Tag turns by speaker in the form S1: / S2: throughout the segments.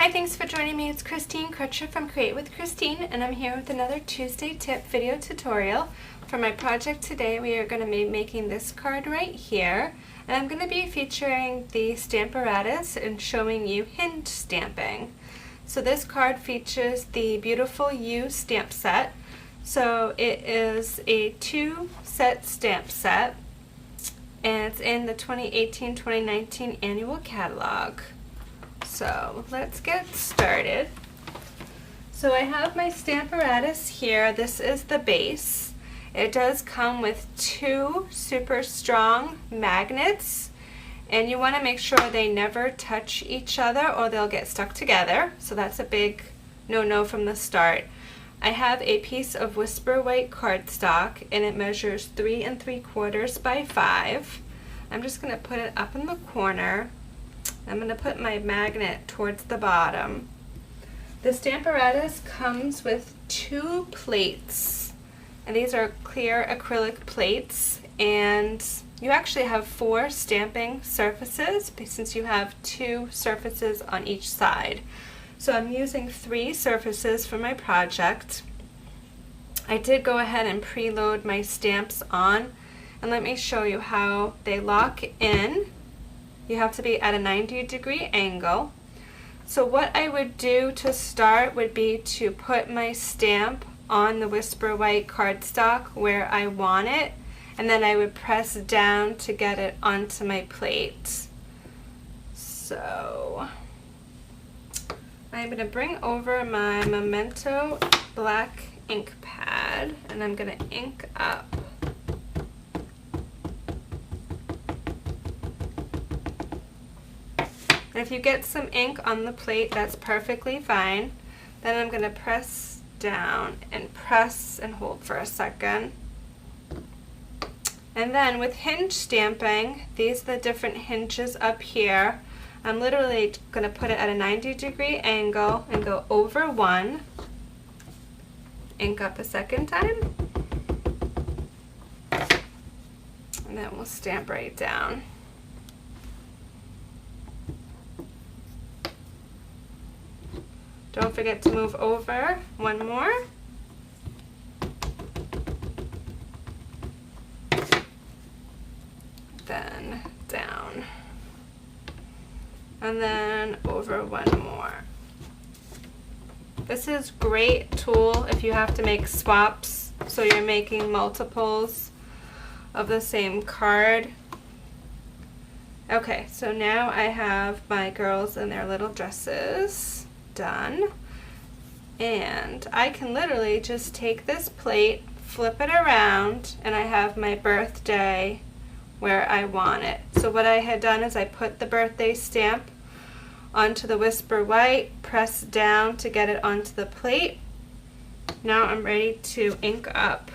S1: Hi, thanks for joining me. It's Christine Crutcher from Create with Christine, and I'm here with another Tuesday tip video tutorial. For my project today, we are going to be making this card right here, and I'm going to be featuring the Stamparatus and showing you Hinge stamping. So this card features the beautiful U stamp set. So it is a 2-set stamp set, and it's in the 2018-2019 annual catalog. So let's get started. So I have my Stamparatus here. This is the base. It does come with 2 super strong magnets, and you want to make sure they never touch each other or they'll get stuck together. So that's a big no-no from the start. I have a piece of Whisper White cardstock, and it measures 3 3/4 by 5. I'm just going to put it up in the corner. I'm going to put my magnet towards the bottom. The Stamparatus comes with 2 plates, and these are clear acrylic plates, and you actually have 4 stamping surfaces since you have 2 surfaces on each side. So I'm using 3 surfaces for my project. I did go ahead and preload my stamps on, and let me show you how they lock in. You have to be at a 90-degree angle. So what I would do to start would be to put my stamp on the Whisper White cardstock where I want it, and then I would press down to get it onto my plate. So I'm going to bring over my Memento black ink pad, and I'm going to ink up. And if you get some ink on the plate, that's perfectly fine. Then I'm going to press down and press and hold for a second. And then with hinge stamping, these are the different hinges up here. I'm literally going to put it at a 90-degree angle and go over one, ink up a second time, and then we'll stamp right down. Don't forget to move over one more. Then down. And then over one more. This is a great tool if you have to make swaps, so you're making multiples of the same card. Okay, so now I have my girls in their little dresses done, and I can literally just take this plate, flip it around, and I have my birthday where I want it. So what I had done is I put the birthday stamp onto the Whisper White, press down to get it onto the plate. Now I'm ready to ink up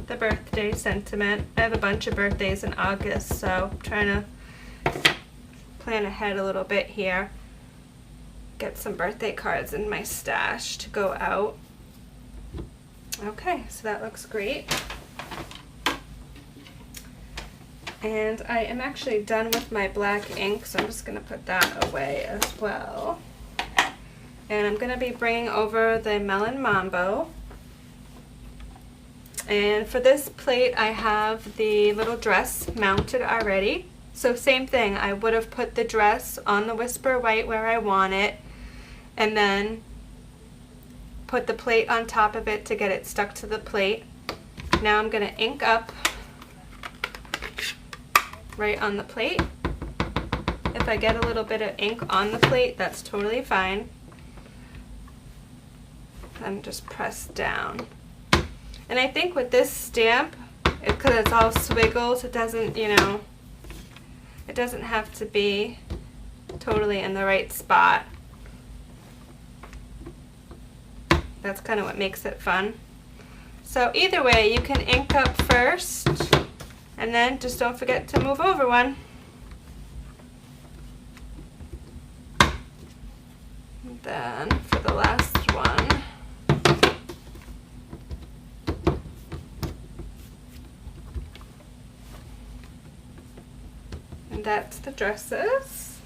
S1: the birthday sentiment. I have a bunch of birthdays in August, so I'm trying to plan ahead a little bit here. Get some birthday cards in my stash to go out. Okay, so that looks great. And I am actually done with my black ink, so I'm just going to put that away as well. And I'm going to be bringing over the MELON MAMBO. And for this plate, I have the little dress mounted already. So same thing, I would have put the dress on the Whisper White where I want it, and then put the plate on top of it to get it stuck to the plate. Now I'm going to ink up right on the plate. If I get a little bit of ink on the plate, that's totally fine. Then just press down. And I think with this stamp, because it's all swiggles, it doesn't, you know, it doesn't have to be totally in the right spot. That's kind of what makes it fun. So either way, you can ink up first, and then just don't forget to move over one. And then for the last one, and that's the dresses.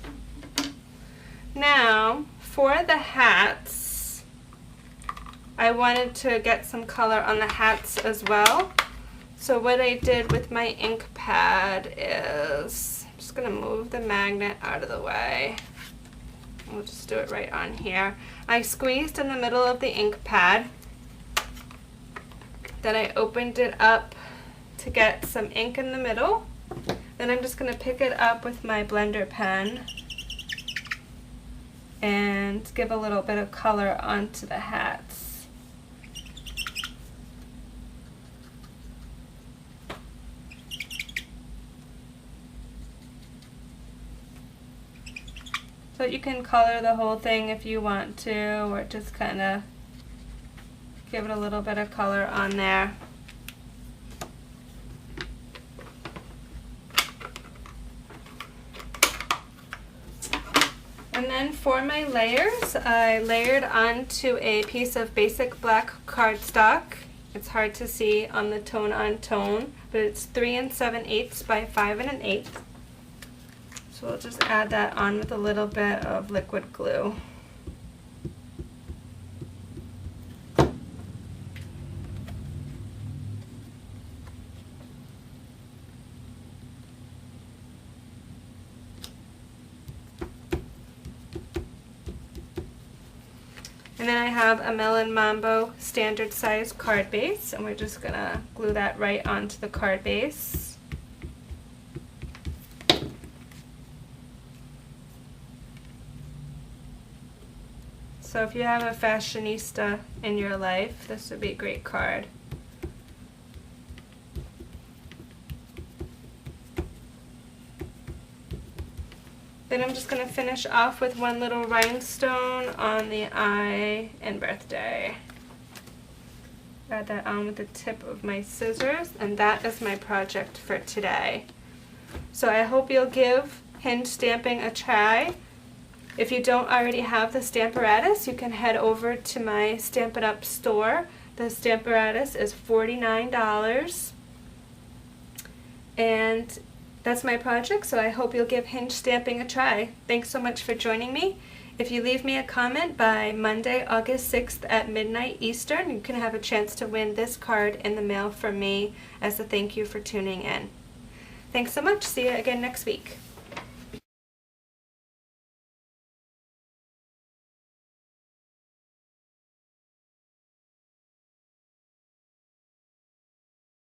S1: Now for the hats, I wanted to get some color on the hats as well. So what I did with my ink pad is, I'm just going to move the magnet out of the way. We'll just do it right on here. I squeezed in the middle of the ink pad. Then I opened it up to get some ink in the middle. Then I'm just going to pick it up with my blender pen and give a little bit of color onto the hats. So you can color the whole thing if you want to, or just kind of give it a little bit of color on there. And then for my layers, I layered onto a piece of basic black cardstock. It's hard to see on the tone on tone, but it's 3 7/8 by 5 1/8. So we'll just add that on with a little bit of liquid glue. And then I have a MELON MAMBO standard size card base, and we're just going to glue that right onto the card base. So if you have a fashionista in your life, this would be a great card. Then I'm just going to finish off with one little rhinestone on the eye and birthday. Add that on with the tip of my scissors, and that is my project for today. So I hope you'll give Hinge stamping a try. If you don't already have the Stamparatus, you can head over to my Stampin' Up! Store. The Stamparatus is $49. And that's my project, so I hope you'll give Hinge stamping a try. Thanks so much for joining me. If you leave me a comment by Monday, August 6th at midnight Eastern, you can have a chance to win this card in the mail from me as a thank you for tuning in. Thanks so much. See you again next week.